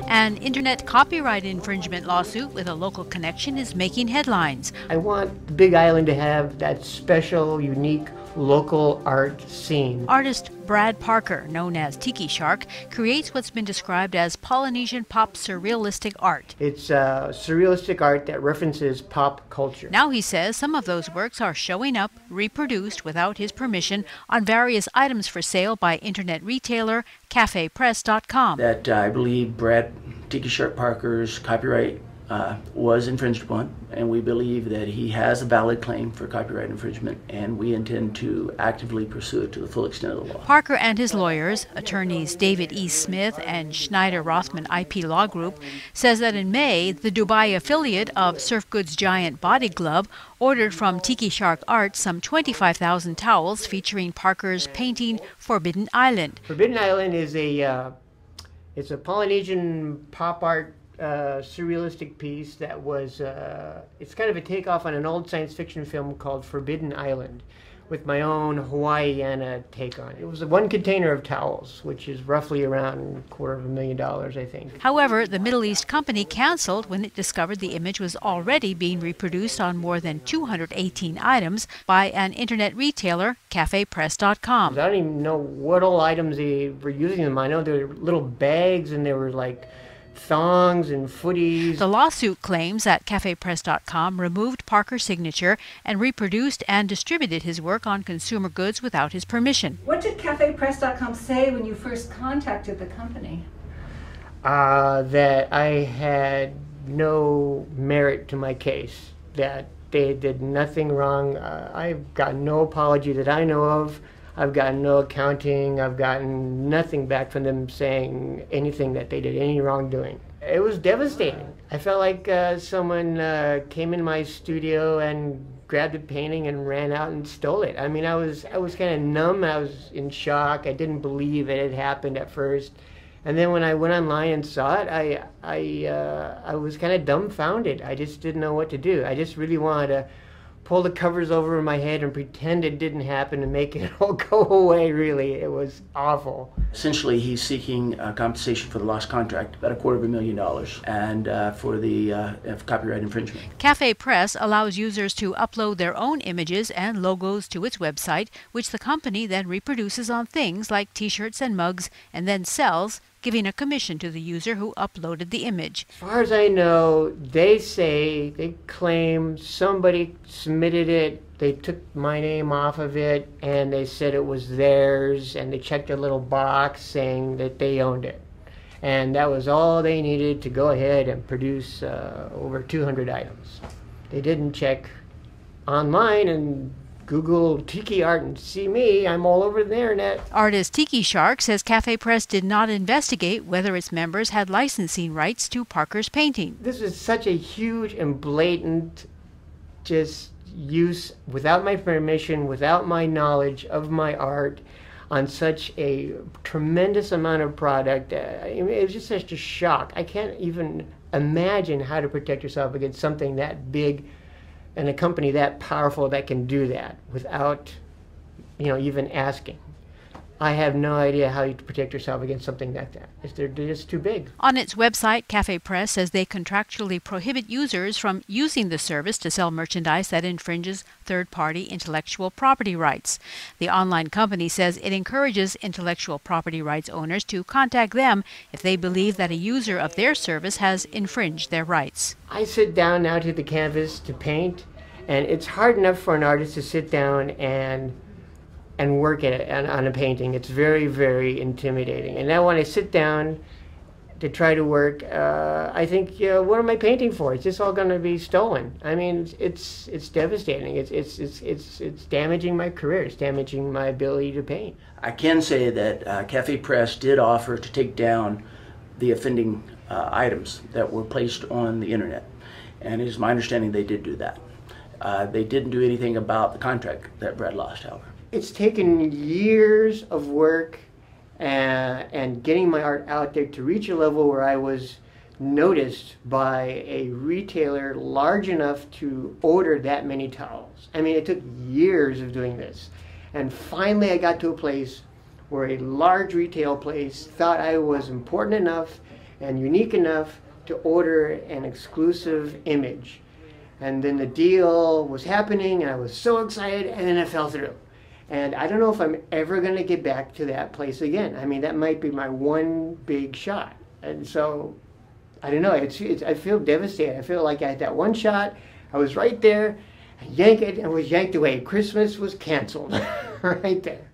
An internet copyright infringement lawsuit with a local connection is making headlines. I want the Big Island to have that special, unique, local art scene. Artist Brad Parker, known as Tiki Shark, creates what's been described as Polynesian pop surrealistic art. It's surrealistic art that references pop culture. Now he says some of those works are showing up, reproduced without his permission, on various items for sale by internet retailer CafePress.com. That I believe Brad Tiki Shark Parker's copyright was infringed upon, and we believe that he has a valid claim for copyright infringement, and we intend to actively pursue it to the full extent of the law. Parker and his lawyers, attorneys David E. Smith and Schneider Rothman IP Law Group, says that in May, the Dubai affiliate of surf goods giant Body Glove ordered from Tiki Shark Art some 25,000 towels featuring Parker's painting Forbidden Island. Forbidden Island is it's a Polynesian pop art surrealistic piece that was, it's kind of a takeoff on an old science fiction film called Forbidden Island, with my own Hawaiiana take on it. It was one container of towels, which is roughly around $250,000, I think. However, the Middle East company canceled when it discovered the image was already being reproduced on more than 218 items by an internet retailer, CafePress.com. I don't even know what all items they were using them. I know there were little bags and there were like thongs and footies. The lawsuit claims that CafePress.com removed Parker's signature and reproduced and distributed his work on consumer goods without his permission. What did CafePress.com say when you first contacted the company? That I had no merit to my case, that they did nothing wrong. I've got no apology that I know of. I've gotten no accounting. I've gotten nothing back from them saying anything that they did any wrongdoing. It was devastating. I felt like someone came in my studio and grabbed a painting and ran out and stole it. I mean, I was kind of numb. I was in shock. I didn't believe it had happened at first. And then when I went online and saw it, I was kind of dumbfounded. I just didn't know what to do. I just really wanted to pull the covers over my head and pretend it didn't happen and make it all go away, really. It was awful. Essentially, he's seeking compensation for the lost contract, about $250,000, and for the copyright infringement. Cafe Press allows users to upload their own images and logos to its website, which the company then reproduces on things like t-shirts and mugs and then sells, giving a commission to the user who uploaded the image. As far as I know, they claim somebody submitted it, they took my name off of it, and they said it was theirs, and they checked a little box saying that they owned it. And that was all they needed to go ahead and produce over 200 items. They didn't check online and Google Tiki Art and see me. I'm all over the internet. Artist Tiki Shark says Cafe Press did not investigate whether its members had licensing rights to Parker's painting. This is such a huge and blatant just use without my permission, without my knowledge of my art, on such a tremendous amount of product. It was just such a shock. I can't even imagine how to protect yourself against something that big and a company that powerful that can do that without, even asking. I have no idea how you protect yourself against something like that. They're just too big. On its website, Cafe Press says they contractually prohibit users from using the service to sell merchandise that infringes third-party intellectual property rights. The online company says it encourages intellectual property rights owners to contact them if they believe that a user of their service has infringed their rights. I sit down now to the canvas to paint, and it's hard enough for an artist to sit down and work at it on a painting. It's very, very intimidating. And now when I sit down to try to work, I think, what am I painting for? It's just all going to be stolen. I mean, it's devastating. It's damaging my career. It's damaging my ability to paint. I can say that Cafe Press did offer to take down the offending items that were placed on the internet, and it is my understanding they did do that. They didn't do anything about the contract that Brad lost, however. It's taken years of work and getting my art out there to reach a level where I was noticed by a retailer large enough to order that many towels. I mean, it took years of doing this. And finally I got to a place where a large retail place thought I was important enough and unique enough to order an exclusive image. And then the deal was happening, and I was so excited, and then it fell through. And I don't know if I'm ever going to get back to that place again. I mean, that might be my one big shot. And so, I don't know, I feel devastated. I feel like I had that one shot, I was right there, I was yanked away. Christmas was canceled right there.